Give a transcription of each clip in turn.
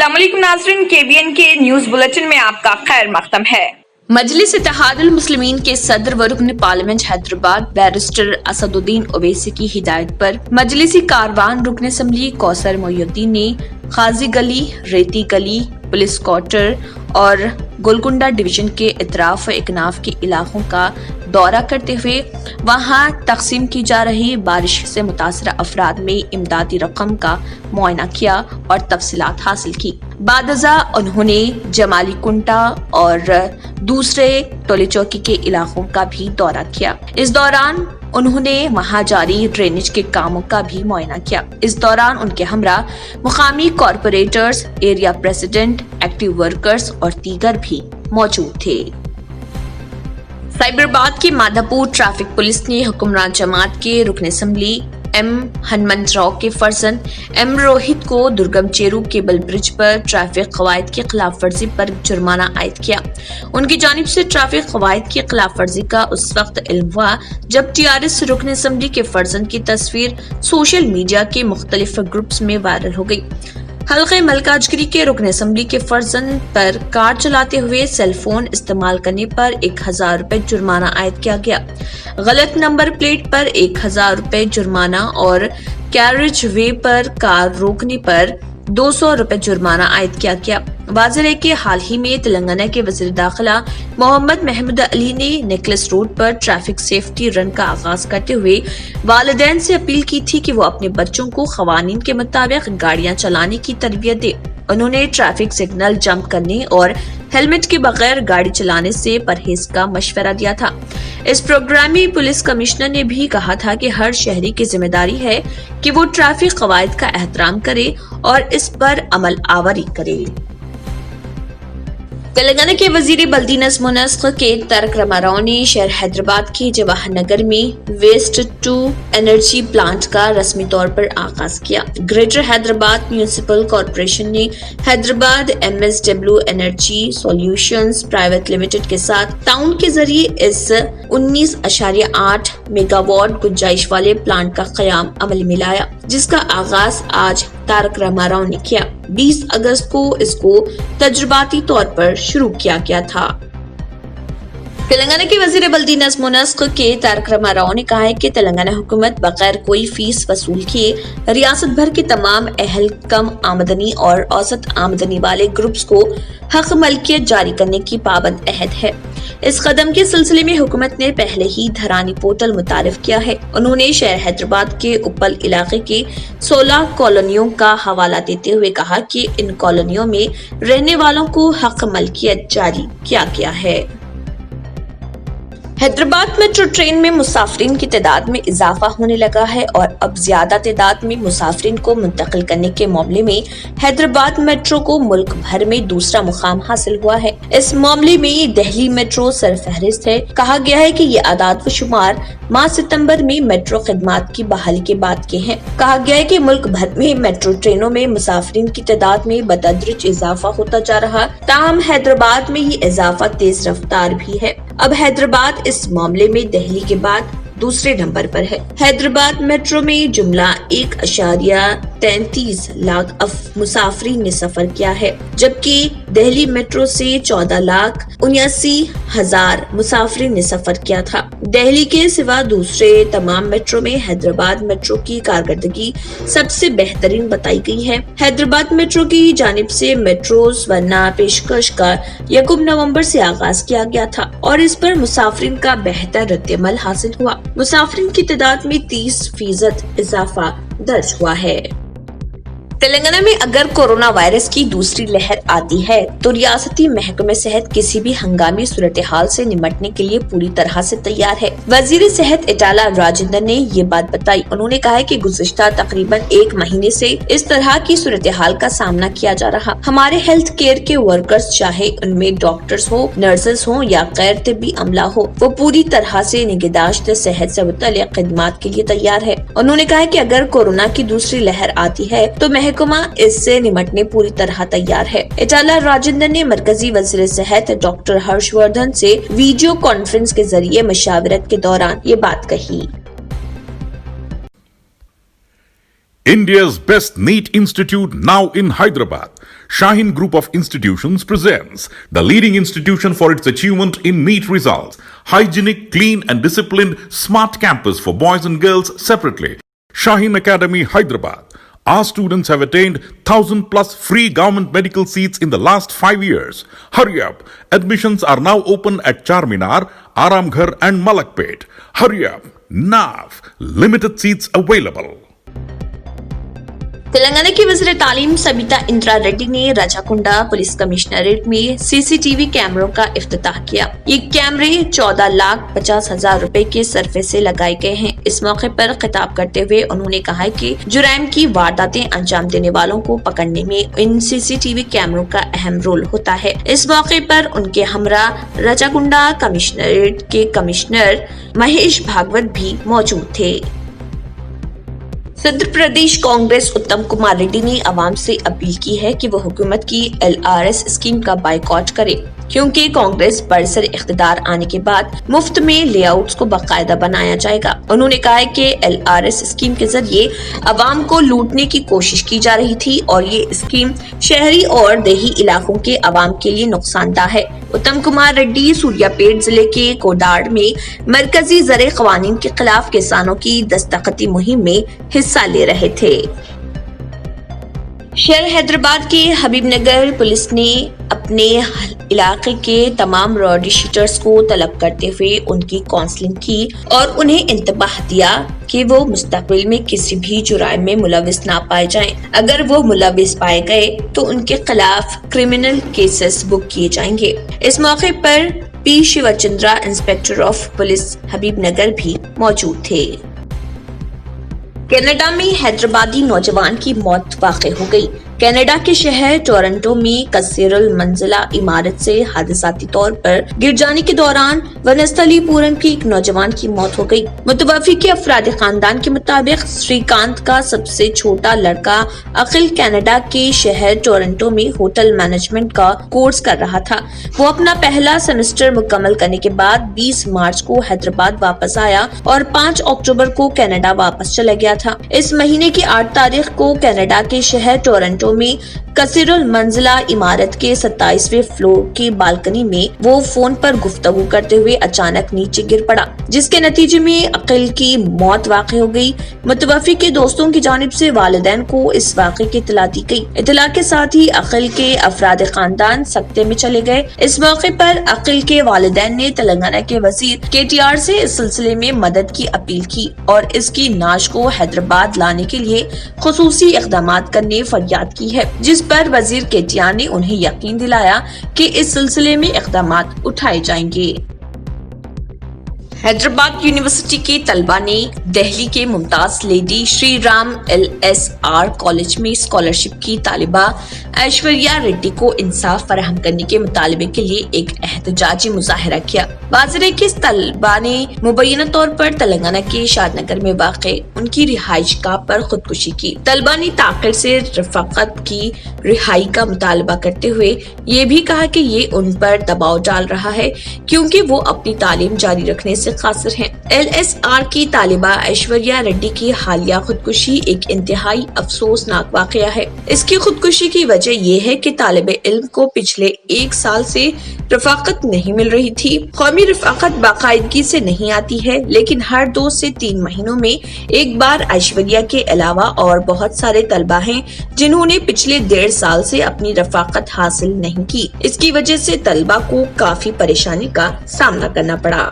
अस्सलाम वालेकुम नाज़रीन, KBN के न्यूज बुलेटिन में आपका खैर मकदम है। मजलिस इत्तेहादुल मुस्लिमीन के सदर व रुकन पार्लियामेंट हैदराबाद बैरिस्टर असदुद्दीन ओवैसी की हिदायत पर मजलिसी कारवान रुकन असम्बली कौसर मोइनुद्दीन ने खाजी गली, रेती गली, पुलिस क्वार्टर और गोलकुंडा डिवीजन के इतराफ व इकनाफ के इलाकों का दौरा करते हुए वहां तकसीम की जा रही बारिश से मुतासरा अफराद में इमदादी रकम का मुआयना किया और तफसीलात हासिल की। बादजा उन्होंने जमाली कुंटा और दूसरे टोले चौकी के इलाकों का भी दौरा किया। इस दौरान उन्होंने वहां जारी ड्रेनेज के कामों का भी मुआयना किया। इस दौरान उनके हमरा मुकामी corporators, area president, active workers और दीगर भी मौजूद थे। साइबराबाद की माधापुर ट्रैफिक पुलिस ने हुक्मरान जमात के रुकन असम्बली एम हनुमंतराव के फर्जंद एम रोहित को दुर्गम चेरू केबल ब्रिज पर ट्रैफिक कवायद की खिलाफ वर्जी पर जुर्माना आयद किया। उनकी जानिब से ट्रैफिक कवायद की खिलाफ वर्जी का उस वक्त इल्म हुआ जब TRS रुकन असम्बली के फर्जंद की तस्वीर सोशल मीडिया के मुख्तलिफ ग्रुप्स में वायरल हो गई। हल्के मलकाजगिरी के रुकन असम्बली के फर्जंद पर कार चलाते हुए सेल फोन इस्तेमाल करने पर 1000 रुपए जुर्माना आयद किया गया। गलत नंबर प्लेट पर 1000 रुपए जुर्माना और कैरेज वे पर कार रोकने पर 200 रुपए जुर्माना आयद किया गया। वाज़ेह है कि हाल ही में तेलंगाना के वज़ीर दाखिला मोहम्मद महमूद अली ने नेकलेस रोड पर ट्रैफिक सेफ्टी रन का आगाज करते हुए वालिदैन से अपील की थी कि वो अपने बच्चों को क़वानीन के मुताबिक गाड़ियां चलाने की तरबियत दे। उन्होंने ट्रैफिक सिग्नल जंप करने और हेलमेट के बगैर गाड़ी चलाने से परहेज का मशवरा दिया था। इस प्रोग्राम में पुलिस कमिश्नर ने भी कहा था कि हर शहरी की जिम्मेदारी है कि वो ट्रैफिक कवायद का एहतराम करे और इस पर अमल आवरी करे। तेलंगाना के वजीर बल्दी नज़्म व नस्क के तारक रामाराव ने शहर हैदराबाद के जवाहर नगर में वेस्ट टू एनर्जी प्लांट का रस्मी तौर पर आगाज किया। ग्रेटर हैदराबाद म्यूनिसिपल कॉरपोरेशन ने Hyderabad MSW energy solutions private limited के साथ टाउन के जरिए इस 19.8 मेगावाट गुंजाइश वाले प्लांट का क़याम अमल में लाया, जिसका आगाज आज तारक रामाराव ने किया। 20 अगस्त को इसको तजुर्बाती तौर पर शुरू किया गया था। तेलंगाना के वजीर बल्दी नज़्म व नस्क के तारक रामाराव ने कहा है कि तेलंगाना हुकूमत बगैर कोई फीस वसूल किए रियासत भर के तमाम अहल कम आमदनी और औसत आमदनी वाले ग्रुप्स को हक मलकियत जारी करने की पाबंद अहद है। इस कदम के सिलसिले में हुकूमत ने पहले ही धरानी पोर्टल मुतारिफ किया है। उन्होंने शहर हैदराबाद के उपल इलाके के 16 कॉलोनियों का हवाला देते हुए कहा कि इन कॉलोनियों में रहने वालों को हक मलकियत जारी किया गया है। हैदराबाद मेट्रो ट्रेन में मुसाफिरीन की तादाद में इजाफा होने लगा है और अब ज्यादा तादाद में मुसाफिरीन को मुंतकिल करने के मामले में हैदराबाद मेट्रो को मुल्क भर में दूसरा मुकाम हासिल हुआ है। इस मामले में दिल्ली मेट्रो सरफहरिस्त है। कहा गया है कि ये आदाद व शुमार माह सितंबर में मेट्रो खिदमात की बहाली के बाद के हैं। कहा गया है कि मुल्क भर में मेट्रो ट्रेनों में मुसाफिरीन की तादाद में बतदरीज इजाफा होता जा रहा, ताहम हैदराबाद में ये इजाफा तेज रफ्तार भी है। अब हैदराबाद इस मामले में दिल्ली के बाद दूसरे नंबर पर है। हैदराबाद मेट्रो में जुमला 1.33 लाख मुसाफिरीन ने सफर किया है, जबकि दिल्ली मेट्रो से 14,79,000 मुसाफिरीन ने सफर किया था। दिल्ली के सिवा दूसरे तमाम मेट्रो में हैदराबाद मेट्रो की कारकर्दगी सबसे बेहतरीन बताई गई है। हैदराबाद मेट्रो की जानिब से मेट्रोज वरना पेशकश का 1 नवंबर से आगाज किया गया था और इस पर मुसाफिरीन का बेहतर रद्द-ए-अमल हासिल हुआ। मुसाफिरीन की तादाद में 30% इजाफा दर्ज हुआ है। तेलंगाना में अगर कोरोना वायरस की दूसरी लहर आती है तो रियासती महकमे सेहत किसी भी हंगामी सूरत हाल से निपटने के लिए पूरी तरह से तैयार है। वजीर सेहत इटाला राजेंद्र ने ये बात बताई। उन्होंने कहा है कि गुज़िश्ता तकरीबन 1 महीने से इस तरह की सूरत हाल का सामना किया जा रहा। हमारे हेल्थ केयर के वर्कर्स, चाहे उनमें डॉक्टर्स हो, नर्सेस हो या गैर तिब्बी अमला हो, वो पूरी तरह से निगहदाश्त सेहत से मुतल्लिक़ खिदमात के लिए तैयार है। उन्होंने कहा है कि अगर कोरोना की दूसरी लहर आती है तो महकमा इससे निपटने पूरी तरह तैयार है। इटाला राजेंद्र ने मरकजी वज़ीर सेहत डॉक्टर हर्षवर्धन से वीडियो कॉन्फ्रेंस के जरिए मशावरत के दौरान ये बात कही। India's best NEET institute now in Hyderabad. Shaheen Group of Institutions presents the leading institution for its achievement in NEET results. Hygienic, clean and disciplined smart campus for boys and girls separately. Shaheen Academy, Hyderabad. Our students have attained 1,000 plus free government medical seats in the last 5 years. Hurry up. Admissions are now open at Charminar, Aramghar and Malakpet. Hurry up. Now. Limited seats available. Telangana की वज़ीर तालीम सबिता इंदिरा रेड्डी ने राजाकुंडा police commissionerate में CCTV कैमरों का इफ्तिताह किया। ये कैमरे 14,50,000 रुपए के सरफे से लगाए गए हैं। इस मौके पर खिताब करते हुए उन्होंने कहा कि जुराइम की वारदातें अंजाम देने वालों को पकड़ने में इन सीसीटीवी कैमरों का अहम रोल होता है। इस मौके पर उनके हमरा राजाकुंडा कमिश्नरेट के कमिश्नर महेश भागवत भी मौजूद थे। सदर प्रदेश कांग्रेस उत्तम कुमार रेड्डी ने आवाम से अपील की है कि वो हुकूमत की LRS स्कीम का बाइकॉट करे, क्योंकि कांग्रेस बरसर इख्तिदार आने के बाद मुफ्त में लेआउट्स को बाकायदा बनाया जाएगा। उन्होंने कहा है कि LRS स्कीम के जरिए आवाम को लूटने की कोशिश की जा रही थी और ये स्कीम शहरी और देही इलाकों के आवाम के लिए नुकसानदा है। उत्तम कुमार रेड्डी सूर्यापेट जिले के कोडाड़ में मरकजी ज़र क़वानीन के खिलाफ किसानों की दस्तखती मुहिम में हिस्सा ले रहे थे। शहर हैदराबाद के हबीबनगर पुलिस ने अपने इलाके के तमाम रॉडी शूटर्स को तलब करते हुए उनकी काउंसलिंग की और उन्हें इंतबाह दिया कि वो मुस्तकबिल में किसी भी जुराइम में मुलविस ना पाए जाएं। अगर वो मुलविस पाए गए तो उनके खिलाफ क्रिमिनल केसेस बुक किए जाएंगे। इस मौके पर P Shivachandra inspector of police Habibnagar भी मौजूद थे। कनाडा में हैदराबादी नौजवान की मौत वाक़ हो गई। कनाडा के शहर टोरंटो में कसीरुल मंजिला इमारत से हादसाती तौर पर गिर जाने के दौरान वनस्थलीपुरम की एक नौजवान की मौत हो गई। मुतवफ़ी के अफराद खानदान के मुताबिक श्रीकांत का सबसे छोटा लड़का अखिल कनाडा के शहर टोरंटो में होटल मैनेजमेंट का कोर्स कर रहा था। वो अपना पहला सेमेस्टर मुकम्मल करने के बाद 20 मार्च को हैदराबाद वापस आया और 5 अक्टूबर को कनाडा वापस चला गया था। इस महीने की 8 तारीख को कनाडा के शहर टोरंटो में कसीरुल मंजिला इमारत के 27वें फ्लोर की बालकनी में वो फोन पर गुफ्तगू करते हुए अचानक नीचे गिर पड़ा, जिसके नतीजे में अकील की मौत वाक़ हो गई। मुतवफ़ी के दोस्तों की जानिब से वालिदैन को इस वाक़े की इत्तला दी गई। इत्तला के साथ ही अकील के अफराद खानदान सकते में चले गए। इस मौके पर अकील के वालिदैन ने तेलंगाना के वजीर KTR से इस सिलसिले में मदद की अपील की और इसकी नाश को हैदराबाद लाने के लिए खुसूसी इक़दामात करने फरियाद की है, जिस पर वजीर KTR ने उन्हें यकीन दिलाया कि इस सिलसिले में इक़दामात उठाए जाएंगे। हैदराबाद यूनिवर्सिटी के तलबा ने दिल्ली के Mumtaz lady Shri Ram LSR college में स्कॉलरशिप की तालिबा ऐश्वर्या रेड्डी को इंसाफ फराहम करने के मुतालबे के लिए एक एहतजाजी मुजाहिरा किया। वाज़ेह कि इस तलबा ने मुबैना तौर पर तेलंगाना के शादनगर में वाक़ उनकी रिहाइश गाह पर खुदकुशी की। तलबा ने ताक़िर से रफ़ाक़त की रिहाई का मुतालबा करते हुए ये भी कहा कि ये उन पर दबाव डाल रहा है क्योंकि वो अपनी तालीम जारी रखने से कासिर हैं। LSR की तालिबा ऐश्वर्या रेड्डी की हालिया खुदकुशी एक इंतहाई अफसोसनाक वाक़या है। इसकी खुदकुशी की वजह ये है कि तालिबे इल्म को पिछले 1 साल से रफ़ाक़त नहीं मिल रही थी। कौमी रफ़ाक़त बाकायदगी से नहीं आती है, लेकिन हर 2 से 3 महीनों में एक बार ऐश्वर्या के अलावा और बहुत सारे तलबा हैं जिन्होंने पिछले 1.5 साल से अपनी रफ़ाक़त हासिल नहीं की। इसकी वजह से तलबा को काफी परेशानी का सामना करना पड़ा।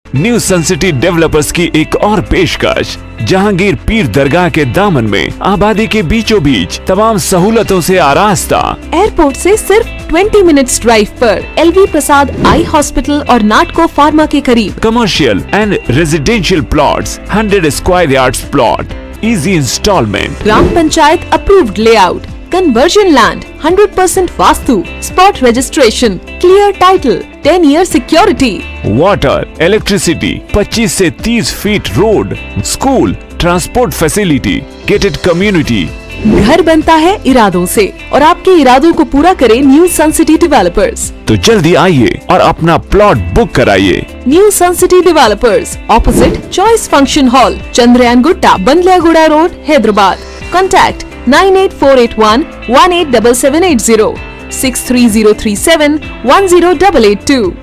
न्यू सन सिटी डेवलपर्स की एक और पेशकश जहांगीर पीर दरगाह के दामन में आबादी के बीचों बीच तमाम सहूलतों से आरास्ता। एयरपोर्ट से सिर्फ 20 मिनट्स ड्राइव पर LV प्रसाद आई हॉस्पिटल और नाटको फार्मा के करीब। Commercial and residential plots, 100 square yards plot, easy installment, ग्राम panchayat approved layout, conversion land, 100% vastu, spot registration, clear title, 10 year security, water, electricity, 25 से 30 feet road, school, transport facility, gated community, घर बनता है इरादों से और आपके इरादों को पूरा करे न्यू सन सिटी डेवलपर्स। तो जल्दी आइए और अपना प्लॉट बुक कराइए। New sun city developers, opposite choice function hall, Chandrayan Gutta, Bandlaguda road, Hyderabad. Contact 9848118780, 63037108882।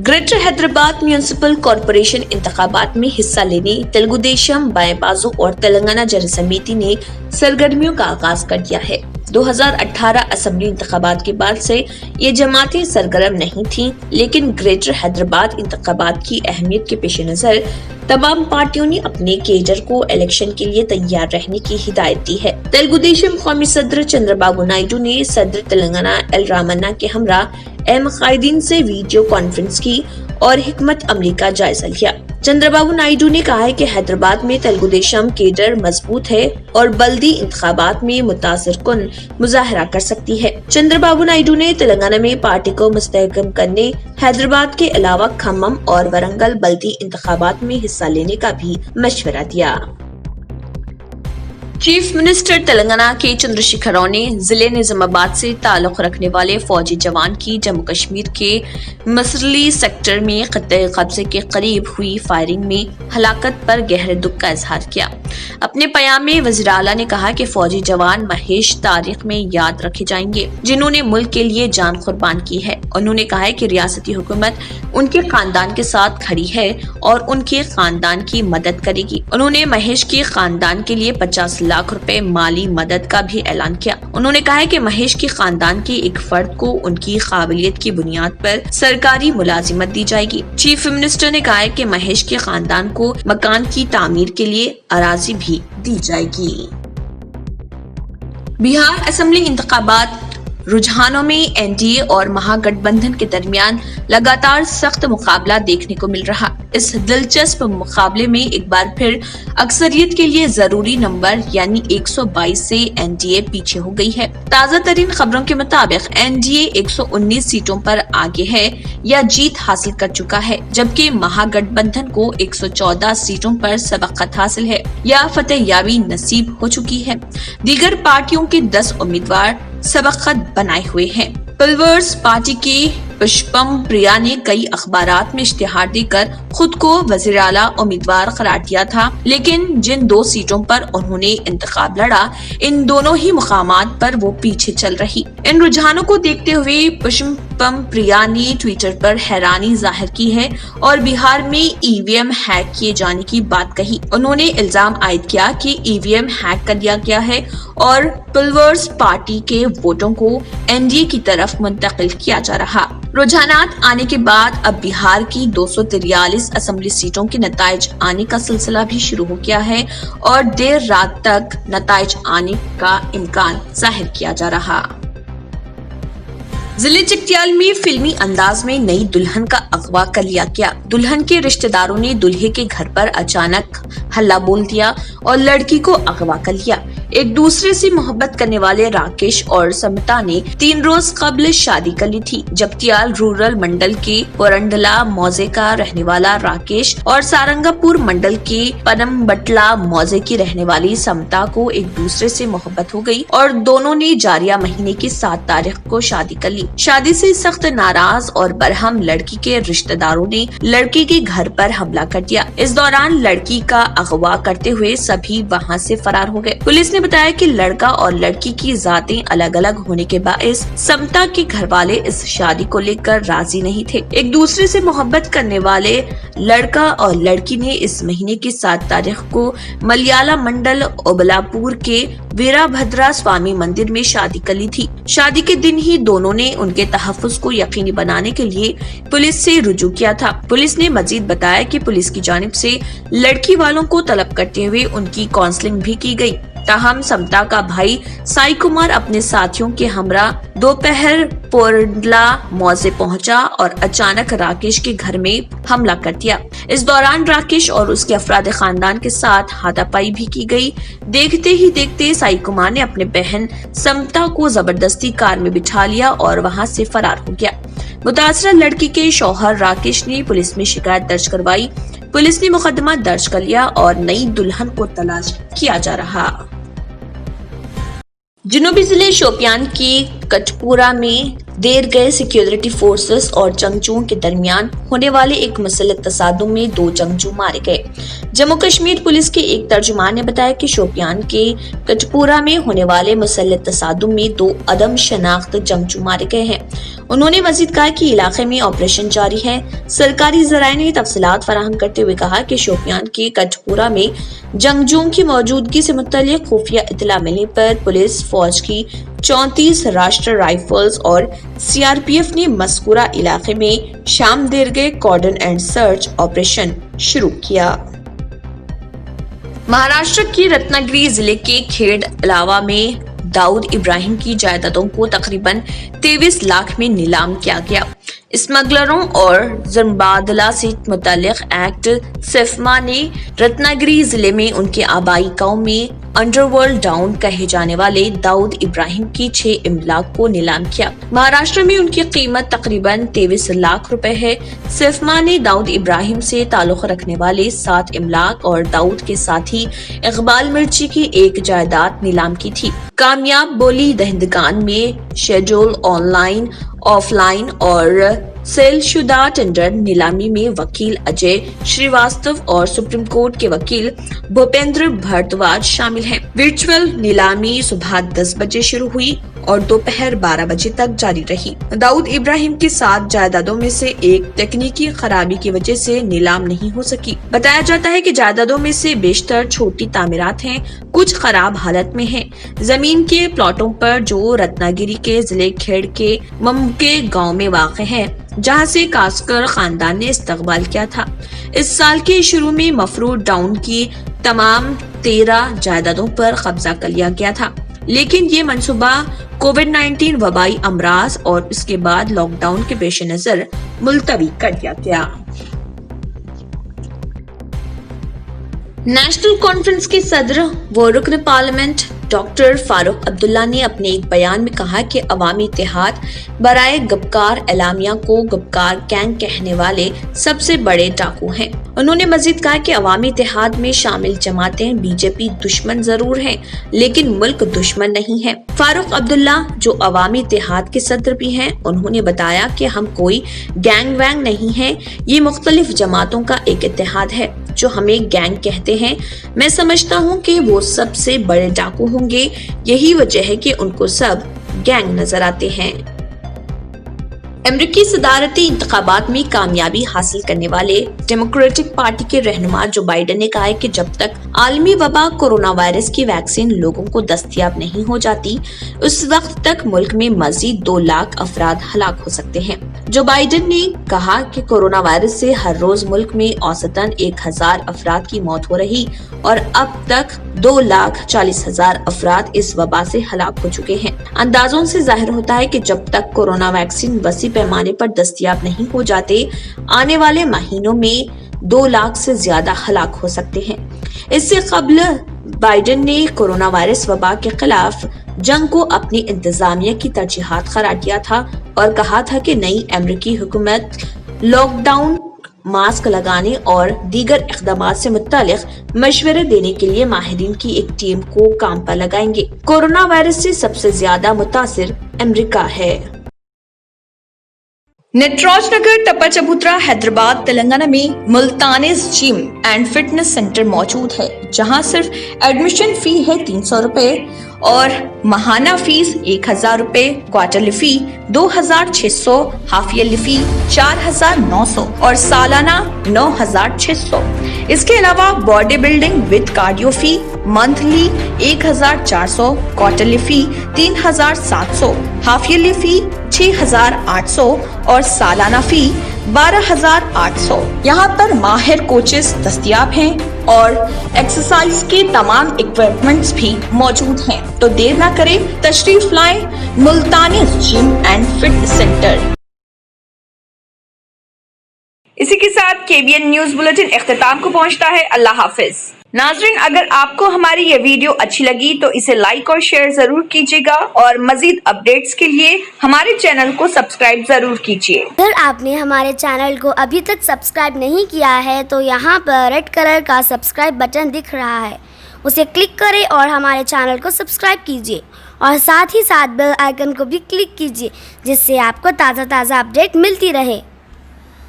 Greater Hyderabad municipal corporation इंतखाबात में हिस्सा लेने तेलुगु देशम, बाएं बाजू और तेलंगाना जन समिति ने सरगर्मियों का आगाज कर दिया है। 2018 असेंबली इंतखाबात के बाद से ये जमातें सरगर्म नहीं थीं, लेकिन ग्रेटर हैदराबाद इंतखाबात की अहमियत के पेश नजर तमाम पार्टियों ने अपने केडर को इलेक्शन के लिए तैयार रहने की हिदायत दी है। तेलुगु देशम कौमी सदर चंद्रबाबू नायडू ने सदर तेलंगाना एल रामन्ना के हमरा अहम कायदीन से वीडियो कॉन्फ्रेंस की और हिकमत अमली का जायजा लिया। चंद्रबाबू नायडू ने कहा है कि हैदराबाद में तेलुगु देशम केडर मजबूत है और बल्दी इंतखाबात में मुतासिरकुन मुजाहरा कर सकती है। चंद्रबाबू नायडू ने तेलंगाना में पार्टी को मुस्तहकम करने हैदराबाद के अलावा खम्मम और वरंगल बल्दी इंतखाबात में हिस्सा लेने का भी मशवरा दिया। चीफ मिनिस्टर तेलंगाना के चंद्रशेखर राव ने जिले निजामाबाद से ताल्लुक रखने वाले फौजी जवान की जम्मू कश्मीर के मसरली सेक्टर में खत्ते कब्जे के करीब हुई फायरिंग में हलाकत पर गहरे दुख का इजहार किया। अपने बयान में वज़ीर आला ने कहा कि फौजी जवान महेश तारीख में याद रखे जाएंगे, जिन्होंने मुल्क के लिए जान कुर्बान की है। उन्होंने कहा है कि रियासती हुकूमत उनके खानदान के साथ खड़ी है और उनके खानदान की मदद करेगी। उन्होंने महेश के खानदान के लिए 50 लाख रुपए माली मदद का भी ऐलान किया। उन्होंने कहा है कि महेश के खानदान के एक फर्द को उनकी काबिलियत की बुनियाद पर सरकारी मुलाजिमत दी जाएगी। चीफ मिनिस्टर ने कहा है कि महेश के खानदान को मकान की तामीर के लिए अराजी भी दी जाएगी। बिहार असेंबली इंतखाबात रुझानों में एनडीए और महागठबंधन के दरमियान लगातार सख्त मुकाबला देखने को मिल रहा। इस दिलचस्प मुकाबले में एक बार फिर अक्सरियत के लिए जरूरी नंबर यानी 122 से एनडीए पीछे हो गई है। ताज़ा तरीन खबरों के मुताबिक एनडीए 119 सीटों पर आगे है या जीत हासिल कर चुका है, जबकि महागठबंधन को 114 सीटों पर सबकत हासिल है या फतेहयाबी नसीब हो चुकी है। दीगर पार्टियों के 10 उम्मीदवार सबकत बनाए हुए हैं। पीपल्स पार्टी के पुष्पम प्रिया ने कई अखबारात में इश्तिहार देकर खुद को वज़ीर आला उम्मीदवार करार दिया था, लेकिन जिन 2 सीटों पर उन्होंने इंतखाब लड़ा, इन दोनों ही मुकामात पर वो पीछे चल रही। इन रुझानों को देखते हुए पुष्पम प्रिया ने ट्विटर पर हैरानी जाहिर की है और बिहार में ईवीएम हैक किए जाने की बात कही। उन्होंने इल्जाम आयद किया कि ईवीएम हैक कर दिया गया है और पीपल्स पार्टी के वोटों को एनडीए की तरफ मुंतकिल किया जा रहा। रुझानात आने के बाद अब बिहार की 243 असेंबली सीटों के नताइज आने का सिलसिला भी शुरू हो गया है और देर रात तक नताइज आने का इम्कान जाहिर किया जा रहा। जिले चकटियाल में फिल्मी अंदाज में नई दुल्हन का अगवा कर लिया गया। दुल्हन के रिश्तेदारों ने दूल्हे के घर पर अचानक हल्ला बोल दिया और लड़की को अगवा कर लिया। एक दूसरे से मोहब्बत करने वाले राकेश और समता ने 3 रोज कबल शादी कर ली थी। जगतियाल रूरल मंडल के पोरंडला मौजे का रहने वाला राकेश और सारंगापुर मंडल के पनमबटला मौजे की रहने वाली समता को एक दूसरे से मोहब्बत हो गई और दोनों ने जारिया महीने की 7 तारीख को शादी कर ली। शादी से सख्त नाराज और बरहम लड़की के रिश्तेदारों ने लड़की के घर पर हमला कर दिया। इस दौरान लड़की का अगवा करते हुए सभी वहां से फरार हो गए। पुलिस ने बताया कि लड़का और लड़की की जातें अलग अलग होने के बायस समता के घर वाले इस शादी को लेकर राजी नहीं थे। एक दूसरे से मोहब्बत करने वाले लड़का और लड़की ने इस महीने की 7 तारीख को मलयाला मंडल ओबलापुर के वीराभद्रा स्वामी मंदिर में शादी कर ली थी। शादी के दिन ही दोनों ने उनके तहफ्फुज को यकीनी बनाने के लिए पुलिस से रुजू किया था। पुलिस ने मजीद बताया कि पुलिस की जानिब से लड़की वालों को तलब करते हुए उनकी काउंसलिंग भी की गई। ताहम समता का भाई साई कुमार अपने साथियों के हमरा दोपहर पोरडला मौजे पहुंचा और अचानक राकेश के घर में हमला कर दिया। इस दौरान राकेश और उसके अफराद खानदान के साथ हाथापाई भी की गई। देखते ही देखते साई कुमार ने अपने बहन समता को जबरदस्ती कार में बिठा लिया और वहां से फरार हो गया। मुतासरा लड़की के शौहर राकेश ने पुलिस में शिकायत दर्ज करवाई। पुलिस ने मुकदमा दर्ज कर लिया और नई दुल्हन को तलाश किया जा रहा। जनूबी जिले शोपियान के कटपुरा में देर गए सिक्योरिटी फोर्सेस और जंगजुओं के दरमियान होने वाले एक मुसल्लह तसादुम में 2 जंगजू मारे गए। जम्मू कश्मीर पुलिस के एक तर्जुमान ने बताया कि शोपियान के कटपुरा में होने वाले मुसल्लह तसादुम में 2 अदम शनाख्त जंगजू मारे गए हैं। उन्होंने मजीद कहा कि इलाके में ऑपरेशन जारी है। सरकारी जराये ने तफसीलात फराहम करते हुए कहा कि शोपियान के कटपुरा में जंगजुओं की मौजूदगी से मुतल्लिक खुफिया इत्तला मिलने पर पुलिस, फौज की 34 राष्ट्रीय राइफल्स और सीआरपीएफ ने मस्कुरा इलाके में शाम देर गए कॉर्डन एंड सर्च ऑपरेशन शुरू किया। महाराष्ट्र के रत्नागिरी जिले के खेड़ इलावा में दाऊद इब्राहिम की जायदादों को तकरीबन 23 लाख में नीलाम किया गया। स्मगलरों और जरबादला से मुतल्लिक एक्ट सिफमा ने रत्नागिरी जिले में उनके आबाई गांव में अंडरवर्ल्ड डाउन कहे जाने वाले दाऊद इब्राहिम की 6 इमलाक को नीलाम किया। महाराष्ट्र में उनकी कीमत तकरीबन 23 लाख रुपए है। सिफमा ने दाऊद इब्राहिम से ताल्लुक रखने वाले 7 इमलाक और दाऊद के साथ ही इकबाल मिर्ची की एक जायदाद नीलाम की थी। कामयाब बोली दहिंदगान में शेड्यूल ऑनलाइन, ऑफलाइन और सेलशुदा टेंडर नीलामी में वकील अजय श्रीवास्तव और सुप्रीम कोर्ट के वकील भूपेंद्र भारद्वाज शामिल हैं। वर्चुअल नीलामी सुबह 10 बजे शुरू हुई और दोपहर 12 बजे तक जारी रही। दाऊद इब्राहिम की 7 जायदादों में से एक तकनीकी खराबी की वजह से नीलाम नहीं हो सकी। बताया जाता है कि जायदादों में से बेशतर छोटी तामीरात हैं, कुछ खराब हालत में हैं। जमीन के प्लॉटों पर जो रत्नागिरी के जिले खेड़ के ममके गांव में वाक़ है, जहां से कास्कर खानदान ने इस्तकबाल किया था। इस साल के शुरू में मफरूद डाउन की तमाम 13 जायदादों पर कब्जा कर लिया गया था, लेकिन ये मंसूबा कोविड-19 वबाई अमराज और उसके बाद लॉकडाउन के पेश नजर मुलतवी कर दिया गया। नेशनल कॉन्फ्रेंस के सदर व रुकन पार्लियामेंट डॉक्टर फारूक अब्दुल्ला ने अपने एक बयान में कहा कि अवामी इत्तेहाद बराए गबकार एलामिया को गबकार गैंग कहने वाले सबसे बड़े डाकू हैं। उन्होंने मजीद कहा कि अवामी इत्तेहाद में शामिल जमातें बीजेपी दुश्मन जरूर हैं, लेकिन मुल्क दुश्मन नहीं है। फारूक अब्दुल्ला जो अवामी इत्तेहाद के सदर भी हैं, उन्होंने बताया कि हम कोई गैंग वैंग नहीं है, ये मुख्तलिफ जमातों का एक इत्तेहाद है जो हमें गैंग कहते हैं। मैं समझता हूँ कि वो सबसे बड़े डाकू होंगे, यही वजह है कि उनको सब गैंग नजर आते हैं। अमेरिकी सदारती इंतखाबात में कामयाबी हासिल करने वाले डेमोक्रेटिक पार्टी के रहनुमा जो बाइडेन ने कहा है कि जब तक आलमी वबा कोरोना वायरस की वैक्सीन लोगों को दस्तयाब नहीं हो जाती, उस वक्त तक मुल्क में मजीद 2 लाख अफराद हलाक हो सकते हैं। जो बाइडेन ने कहा कि कोरोना वायरस से हर रोज मुल्क में औसतन 1000 अफराद की मौत हो रही और अब तक 2,40,000 अफराद इस वबा से हलाक हो चुके हैं। अंदाजों से जाहिर होता है कि जब तक कोरोना वैक्सीन वसी पैमाने पर दस्तयाब नहीं हो जाते, आने वाले महीनों में 2 लाख से ज्यादा हलाक हो सकते हैं। इससे कबल बाइडेन ने कोरोना वायरस वबा के खिलाफ जंग को अपनी इंतजामिया की तरजीहात करार दिया था और कहा था कि नई अमेरिकी हुकूमत लॉकडाउन, मास्क लगाने और दीगर इक़दामात से मुत्तलिक मशवरे देने के लिए माहिरीन की एक टीम को काम पर लगाएंगे। कोरोना वायरस से सबसे ज्यादा मुतासिर अमेरिका है। नटराज नगर टप्पा चबूतरा हैदराबाद तेलंगाना में मुल्तानीज जिम एंड फिटनेस सेंटर मौजूद है, जहां सिर्फ एडमिशन फी है 300 रुपए और माहाना फीस 1000 रुपए, quarterly fee 2600, half yearly fee 4900 और सालाना 9600। इसके अलावा body building with cardio fee monthly 1400, quarterly fee 3700, half yearly fee 6800 और सालाना फी 12,800। यहाँ पर माहिर कोचेस दस्तयाब हैं और एक्सरसाइज के तमाम इक्विपमेंट्स भी मौजूद हैं। तो देर ना करें, तशरीफ लाएं मुल्तानी जिम एंड फिटनेस सेंटर। इसी के साथ KBN न्यूज बुलेटिन इख्तिताम को पहुंचता है। अल्लाह हाफिज। नाजरीन, अगर आपको हमारी ये वीडियो अच्छी लगी तो इसे लाइक और शेयर जरूर कीजिएगा और मजीद अपडेट्स के लिए हमारे चैनल को सब्सक्राइब जरूर कीजिए। अगर आपने हमारे चैनल को अभी तक सब्सक्राइब नहीं किया है तो यहाँ पर रेड कलर का सब्सक्राइब बटन दिख रहा है, उसे क्लिक करें और हमारे चैनल को सब्सक्राइब कीजिए और साथ ही साथ बेल आइकन को भी क्लिक कीजिए, जिससे आपको ताज़ा अपडेट मिलती रहे।